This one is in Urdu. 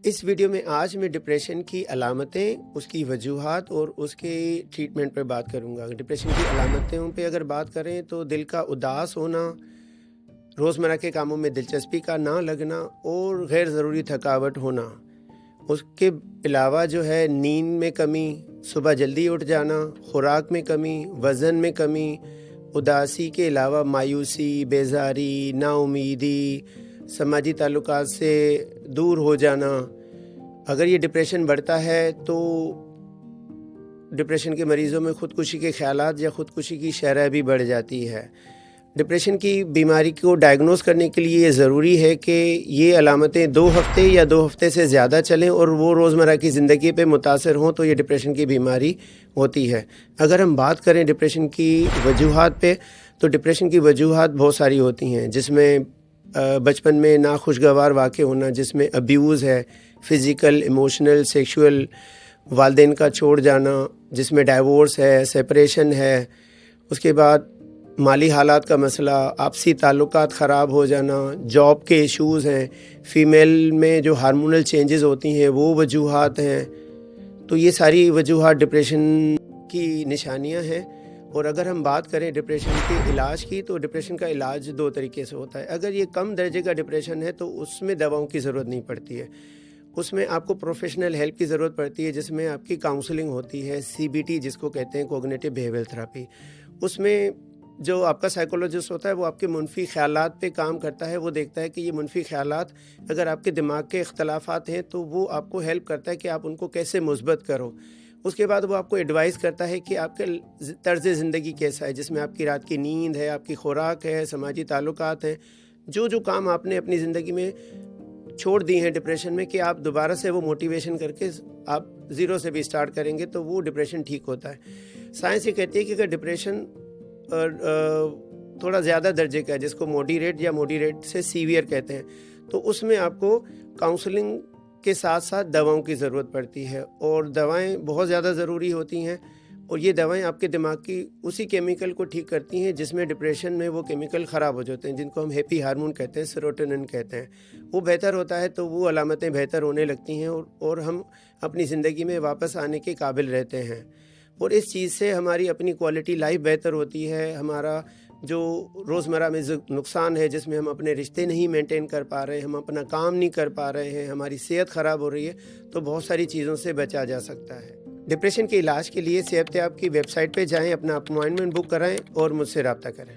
اس ویڈیو میں آج میں ڈپریشن کی علامتیں، اس کی وجوہات اور اس کے ٹریٹمنٹ پر بات کروں گا۔ ڈپریشن کی علامتوں پہ اگر بات کریں تو دل کا اداس ہونا، روزمرہ کے کاموں میں دلچسپی کا نہ لگنا اور غیر ضروری تھکاوٹ ہونا۔ اس کے علاوہ جو ہے نیند میں کمی، صبح جلدی اٹھ جانا، خوراک میں کمی، وزن میں کمی، اداسی کے علاوہ مایوسی، بیزاری، نا امیدی، سماجی تعلقات سے دور ہو جانا۔ اگر یہ ڈپریشن بڑھتا ہے تو ڈپریشن کے مریضوں میں خودکشی کے خیالات یا خودکشی کی شرح بھی بڑھ جاتی ہے۔ ڈپریشن کی بیماری کو ڈائگنوز کرنے کے لیے یہ ضروری ہے کہ یہ علامتیں 2 ہفتے یا 2 ہفتے سے زیادہ چلیں اور وہ روزمرہ کی زندگی پہ متاثر ہوں تو یہ ڈپریشن کی بیماری ہوتی ہے۔ اگر ہم بات کریں ڈپریشن کی وجوہات پہ تو ڈپریشن کی وجوہات بہت ساری ہوتی ہیں، جس میں بچپن میں ناخوشگوار واقع ہونا، جس میں ابیوز ہے، فزیکل، ایموشنل، سیکشول، والدین کا چھوڑ جانا، جس میں ڈائیورس ہے، سیپریشن ہے، اس کے بعد مالی حالات کا مسئلہ، آپسی تعلقات خراب ہو جانا، جاب کے ایشوز ہیں، فیمیل میں جو ہارمونل چینجز ہوتی ہیں وہ وجوہات ہیں۔ تو یہ ساری وجوہات ڈپریشن کی نشانیاں ہیں۔ اور اگر ہم بات کریں ڈپریشن کے علاج کی تو ڈپریشن کا علاج 2 طریقے سے ہوتا ہے۔ اگر یہ کم درجے کا ڈپریشن ہے تو اس میں دواؤں کی ضرورت نہیں پڑتی ہے، اس میں آپ کو پروفیشنل ہیلپ کی ضرورت پڑتی ہے، جس میں آپ کی کاؤنسلنگ ہوتی ہے، CBT جس کو کہتے ہیں، کوگنیٹو بیہیویئر تھراپی۔ اس میں جو آپ کا سائیکولوجسٹ ہوتا ہے وہ آپ کے منفی خیالات پہ کام کرتا ہے، وہ دیکھتا ہے کہ یہ منفی خیالات اگر آپ کے دماغ کے اختلافات ہیں تو وہ آپ کو ہیلپ کرتا ہے کہ آپ ان کو کیسے مثبت کرو۔ اس کے بعد وہ آپ کو ایڈوائز کرتا ہے کہ آپ کے طرز زندگی کیسا ہے، جس میں آپ کی رات کی نیند ہے، آپ کی خوراک ہے، سماجی تعلقات ہیں، جو کام آپ نے اپنی زندگی میں چھوڑ دی ہیں ڈپریشن میں، کہ آپ دوبارہ سے وہ موٹیویشن کر کے آپ 0 سے بھی سٹارٹ کریں گے تو وہ ڈپریشن ٹھیک ہوتا ہے۔ سائنس یہ کہتی ہے کہ اگر ڈپریشن تھوڑا زیادہ درجے کا ہے، جس کو موڈیریٹ یا موڈیریٹ سے سیویئر کہتے ہیں، تو اس میں آپ کو کاؤنسلنگ کے ساتھ ساتھ دواؤں کی ضرورت پڑتی ہے، اور دوائیں بہت زیادہ ضروری ہوتی ہیں، اور یہ دوائیں آپ کے دماغ کی اسی کیمیکل کو ٹھیک کرتی ہیں جس میں ڈپریشن میں وہ کیمیکل خراب ہو جاتے ہیں، جن کو ہم ہیپی ہارمون کہتے ہیں، سیروٹونن کہتے ہیں۔ وہ بہتر ہوتا ہے تو وہ علامتیں بہتر ہونے لگتی ہیں اور ہم اپنی زندگی میں واپس آنے کے قابل رہتے ہیں، اور اس چیز سے ہماری اپنی کوالٹی لائف بہتر ہوتی ہے۔ ہمارا جو روزمرہ میں نقصان ہے، جس میں ہم اپنے رشتے نہیں مینٹین کر پا رہے ہیں، ہم اپنا کام نہیں کر پا رہے ہیں، ہماری صحت خراب ہو رہی ہے، تو بہت ساری چیزوں سے بچا جا سکتا ہے۔ ڈپریشن کے علاج کے لیے صحت یاب کی ویب سائٹ پہ جائیں، اپنا اپائنٹمنٹ بک کرائیں اور مجھ سے رابطہ کریں۔